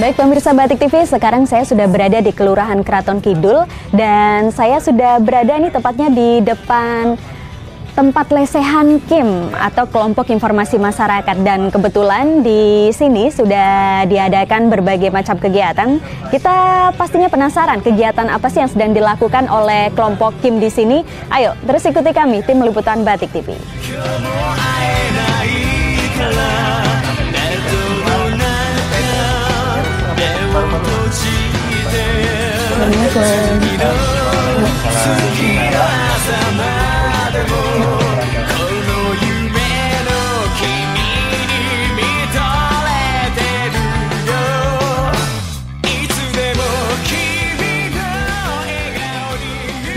Baik pemirsa Batik TV, sekarang saya sudah berada di Kelurahan Keraton Kidul dan saya sudah berada nih tepatnya di depan tempat lesehan KIM atau Kelompok Informasi Masyarakat, dan kebetulan di sini sudah diadakan berbagai macam kegiatan. Kita pastinya penasaran kegiatan apa sih yang sedang dilakukan oleh kelompok KIM di sini. Ayo terus ikuti kami, tim liputan Batik TV.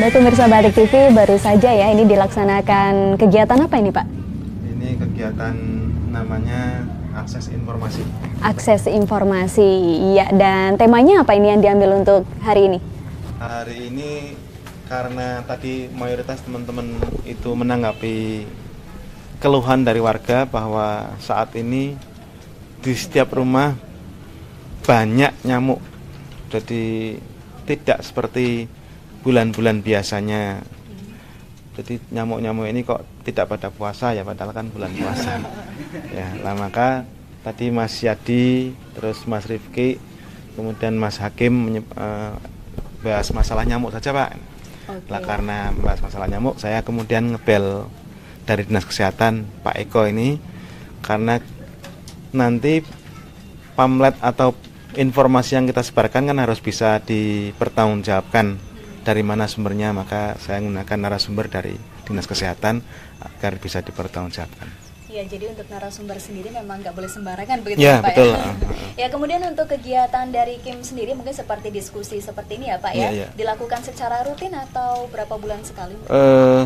Baik pemirsa Batik TV, baru saja ya ini dilaksanakan kegiatan apa ini Pak? Ini kegiatan namanya akses informasi. Akses informasi, iya. Dan temanya apa ini yang diambil untuk hari ini? Hari ini karena tadi mayoritas teman-teman itu menanggapi keluhan dari warga bahwa saat ini di setiap rumah banyak nyamuk. Jadi tidak seperti bulan-bulan biasanya. Jadi nyamuk-nyamuk ini kok tidak pada puasa ya, padahal kan bulan puasa. Ya, lah maka tadi Mas Yadi, terus Mas Rifki, kemudian Mas Hakim bahas masalah nyamuk saja Pak. Okay. Lah karena bahas masalah nyamuk, saya kemudian ngebel dari Dinas Kesehatan Pak Eko ini, karena nanti pamflet atau informasi yang kita sebarkan kan harus bisa dipertanggungjawabkan dari mana sumbernya, maka saya menggunakan narasumber dari Dinas Kesehatan agar bisa dipertanggungjawabkan. Ya, jadi untuk narasumber sendiri memang nggak boleh sembarangan begitu ya, Pak betul. Ya, kemudian untuk kegiatan dari KIM sendiri mungkin seperti diskusi seperti ini ya Pak ya, dilakukan secara rutin atau berapa bulan sekali?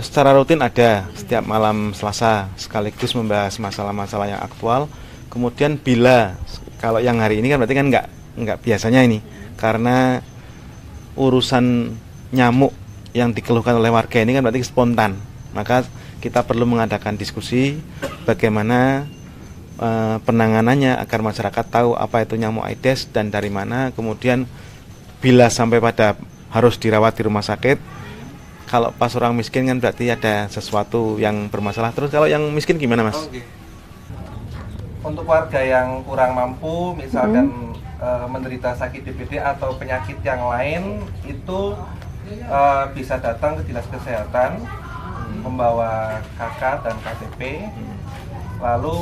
Secara rutin ada, setiap malam Selasa sekaligus membahas masalah-masalah yang aktual. Kemudian bila kalau yang hari ini kan berarti kan nggak biasanya ini, karena urusan nyamuk yang dikeluhkan oleh warga ini kan berarti spontan, maka kita perlu mengadakan diskusi bagaimana penanganannya agar masyarakat tahu apa itu nyamuk Aedes dan dari mana. Kemudian bila sampai pada harus dirawat di rumah sakit, kalau pas orang miskin kan berarti ada sesuatu yang bermasalah. Terus kalau yang miskin gimana Mas? Untuk warga yang kurang mampu, misalkan menderita sakit DBD atau penyakit yang lain, itu bisa datang ke Dinas Kesehatan membawa KK dan KTP, lalu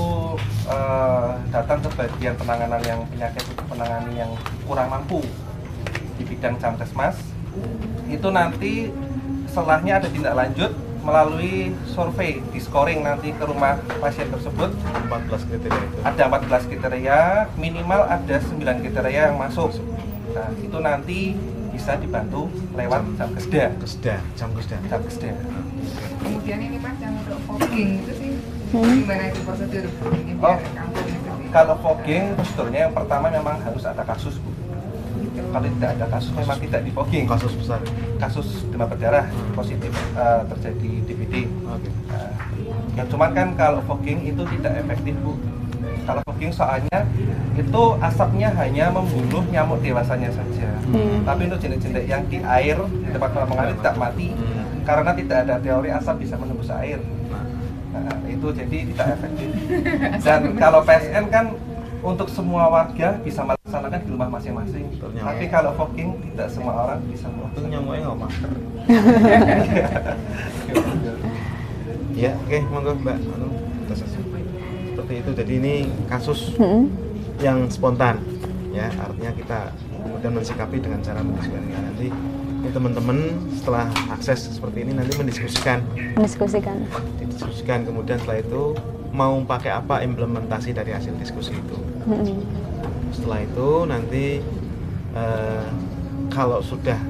datang ke bagian penanganan yang penyakit untuk penangani yang kurang mampu di bidang Jamkesmas. Itu nanti setelahnya ada tindak lanjut melalui survei, di scoring nanti ke rumah pasien tersebut. 14 kriteria itu. Ada 14 kriteria, minimal ada 9 kriteria yang masuk. Nah, itu nanti bisa dibantu lewat Jamkesda. Jamkesda. Kemudian ini Mas yang untuk fogging itu sih gimana itu prosedur? Ini kalau fogging prosedurnya yang pertama memang harus ada kasus Bu. Kalau tidak ada kasus memang tidak di fogging. Kasus besar. Kasus demam berdarah positif terjadi DBD. Okay. Nah, cuman kan kalau fogging itu tidak efektif Bu. Kalau fogging soalnya itu asapnya hanya membunuh nyamuk dewasanya saja. Tapi untuk jenis-jenis yang di air, di tempat kolam air tidak mati, karena tidak ada teori asap bisa menembus air. Nah, itu jadi tidak efektif. Dan kalau PSN kan untuk semua warga bisa melaksanakan di rumah masing-masing. Tapi kalau fogging tidak semua orang bisa melakukan. Nyamuknya nggak masker. Ya, oke, monggo Mbak. Seperti itu. Jadi ini kasus yang spontan, ya. Artinya kita kemudian mensikapi dengan cara mendiskusikan. Nanti ini teman-teman setelah akses seperti ini nanti mendiskusikan. Kemudian setelah itu mau pakai apa implementasi dari hasil diskusi itu. Setelah itu nanti kalau sudah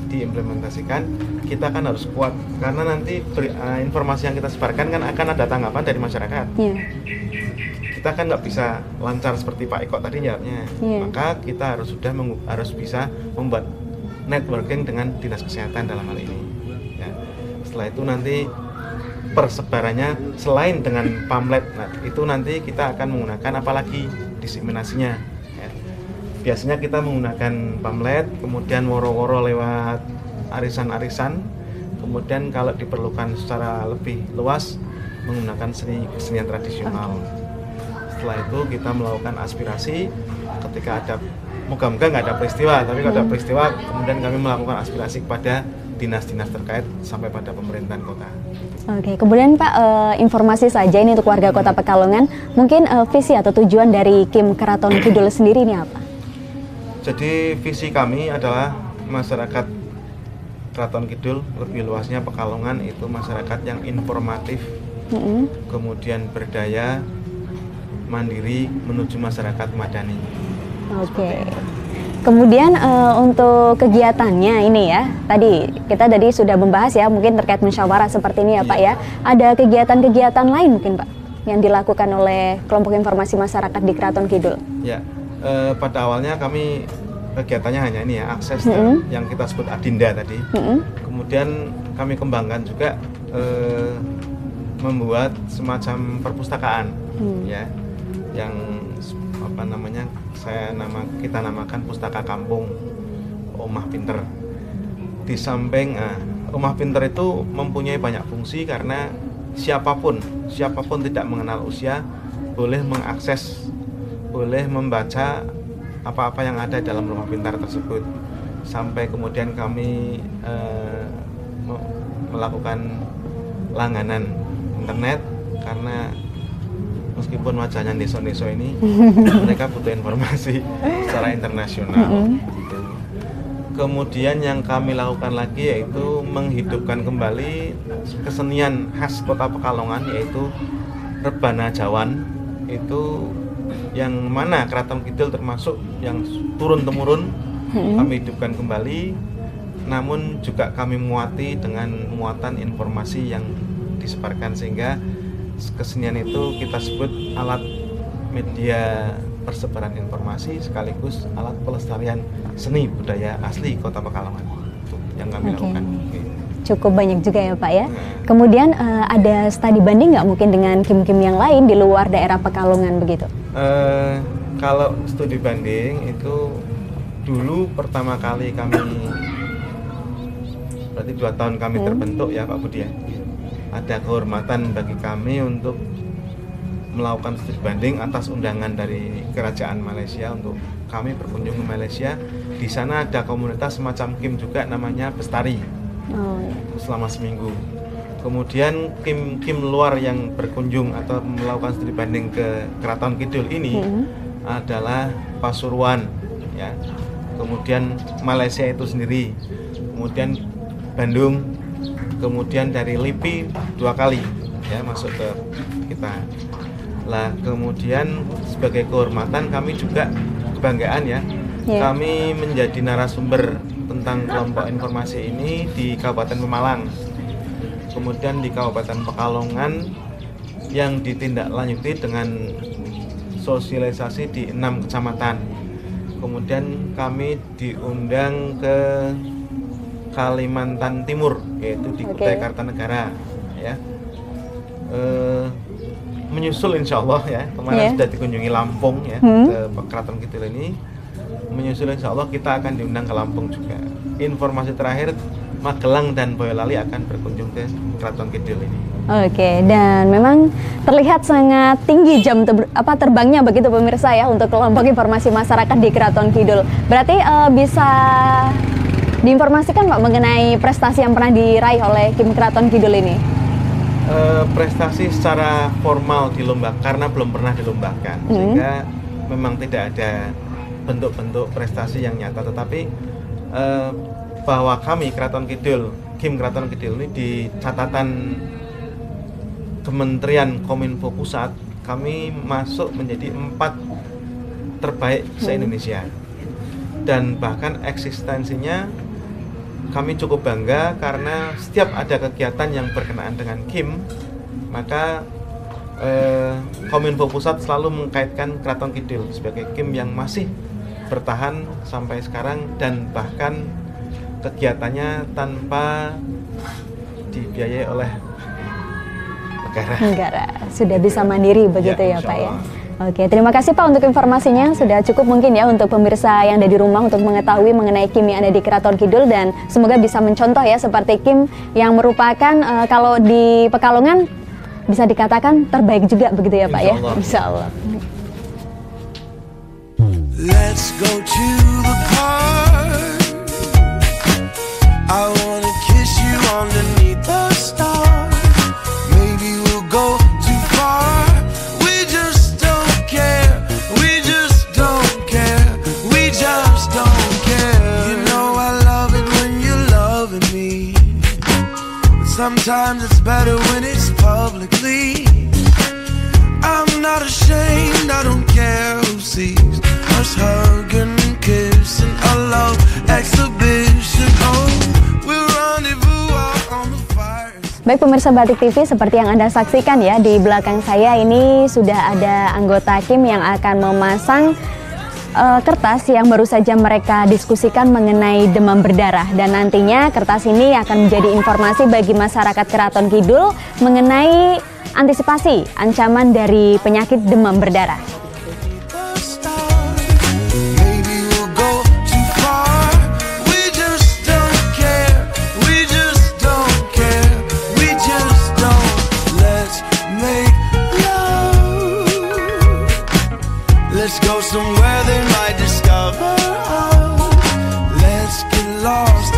diimplementasikan, kita kan harus kuat karena nanti informasi yang kita sebarkan kan akan ada tanggapan dari masyarakat. Kita kan nggak bisa lancar seperti Pak Eko tadi jawabnya, maka kita harus bisa membuat networking dengan Dinas Kesehatan dalam hal ini. Ya. Setelah itu nanti persebarannya selain dengan pamflet, nah, itu nanti kita akan menggunakan apalagi diseminasinya. Ya. biasanya kita menggunakan pamflet, kemudian woro-woro lewat arisan-arisan, kemudian kalau diperlukan secara lebih luas menggunakan kesenian tradisional. Setelah itu kita melakukan aspirasi ketika ada, moga-moga nggak ada peristiwa, tapi kalau ada peristiwa kemudian kami melakukan aspirasi kepada dinas-dinas terkait sampai pada pemerintahan kota. Oke, kemudian Pak, informasi saja ini untuk warga Kota Pekalongan, mungkin visi atau tujuan dari KIM Keraton Kidul sendiri ini apa? Jadi visi kami adalah masyarakat Keraton Kidul, lebih luasnya Pekalongan, itu masyarakat yang informatif, kemudian berdaya, mandiri menuju masyarakat madani. Oke. Kemudian untuk kegiatannya ini ya, kita tadi sudah membahas ya, mungkin terkait musyawarah seperti ini ya Pak ya. Ada kegiatan-kegiatan lain mungkin Pak yang dilakukan oleh kelompok informasi masyarakat di Keraton Kidul? Ya, pada awalnya kami kegiatannya hanya ini ya, akses yang kita sebut Adinda tadi. Kemudian kami kembangkan juga membuat semacam perpustakaan ya, yang apa namanya, kita namakan Pustaka Kampung Omah Pinter. Di samping Omah Pinter itu mempunyai banyak fungsi karena siapapun tidak mengenal usia boleh mengakses, boleh membaca apa-apa yang ada dalam rumah pintar tersebut. Sampai kemudian kami melakukan langganan internet karena meskipun wajahnya deso-deso ini, mereka butuh informasi secara internasional. Gitu. Kemudian yang kami lakukan lagi yaitu menghidupkan kembali kesenian khas Kota Pekalongan, yaitu Rebana Jawan. Itu yang mana Keraton Kidul termasuk yang turun-temurun kami hidupkan kembali, namun juga kami muati dengan muatan informasi yang disebarkan, sehingga kesenian itu kita sebut alat media persebaran informasi sekaligus alat pelestarian seni budaya asli Kota Pekalongan. Itu yang kami lakukan. Cukup banyak juga ya Pak ya. Kemudian ada studi banding nggak mungkin dengan KIM-KIM yang lain di luar daerah Pekalongan begitu? Kalau studi banding itu dulu pertama kali kami, berarti 2 tahun kami terbentuk ya Pak Budi ya. Ada kehormatan bagi kami untuk melakukan studi banding atas undangan dari Kerajaan Malaysia untuk kami berkunjung ke Malaysia. Di sana ada komunitas semacam KIM juga namanya Bestari. Selama seminggu. Kemudian KIM luar yang berkunjung atau melakukan studi banding ke Keraton Kidul ini adalah Pasuruan ya. Kemudian Malaysia itu sendiri. Kemudian Bandung. Kemudian dari LIPI 2 kali ya masuk ke kita. Lah kemudian sebagai kehormatan kami juga kebanggaan ya, kami menjadi narasumber tentang kelompok informasi ini di Kabupaten Pemalang. Kemudian di Kabupaten Pekalongan yang ditindaklanjuti dengan sosialisasi di 6 kecamatan. Kemudian kami diundang ke Kalimantan Timur, yaitu di Kutai Kartanegara ya. Menyusul insya Allah ya, kemarin sudah dikunjungi Lampung ya, ke Keraton Kidul ini. Menyusul insya Allah kita akan diundang ke Lampung juga. Informasi terakhir, Magelang dan Boyolali akan berkunjung ke Keraton Kidul ini. Oke, dan memang terlihat sangat tinggi jam terbangnya begitu pemirsa ya untuk kelompok informasi masyarakat di Keraton Kidul. Berarti bisa diinformasikan Pak mengenai prestasi yang pernah diraih oleh KIM Keraton Kidul ini? Prestasi secara formal dilombakan karena belum pernah dilombakan, sehingga memang tidak ada bentuk-bentuk prestasi yang nyata. Tetapi bahwa kami Keraton Kidul, KIM Keraton Kidul ini di catatan Kementerian Kominfo Pusat, kami masuk menjadi 4 terbaik se-Indonesia. Dan bahkan eksistensinya kami cukup bangga karena setiap ada kegiatan yang berkenaan dengan KIM, maka Kominfo Pusat selalu mengkaitkan Keraton Kidul sebagai KIM yang masih bertahan sampai sekarang, dan bahkan kegiatannya tanpa dibiayai oleh negara. Sudah bisa mandiri begitu ya Pak ya. Oke, terima kasih Pak untuk informasinya. Sudah cukup mungkin ya untuk pemirsa yang ada di rumah untuk mengetahui mengenai Kim yang ada di Keraton Kidul, dan semoga bisa mencontoh ya seperti Kim yang merupakan kalau di Pekalongan bisa dikatakan terbaik juga begitu ya Pak ya. Insya Allah. Let's go to the park. I wanna kiss you underneath the stars. Maybe we'll go too far. We just don't care. We just don't care. We just don't care. You know I love it when you're loving me. But sometimes it's better when it's publicly. I'm not ashamed. I don't care who sees us hugging and kissing, a love exhibition. Oh, we'll rendezvous out on the fire. Baik pemirsa Batik TV, seperti yang Anda saksikan ya, di belakang saya ini sudah ada anggota Kim yang akan memasang kertas yang baru saja mereka diskusikan mengenai demam berdarah, dan nantinya kertas ini akan menjadi informasi bagi masyarakat Keraton Kidul mengenai antisipasi ancaman dari penyakit demam berdarah. Let's go somewhere they might discover us. Let's get lost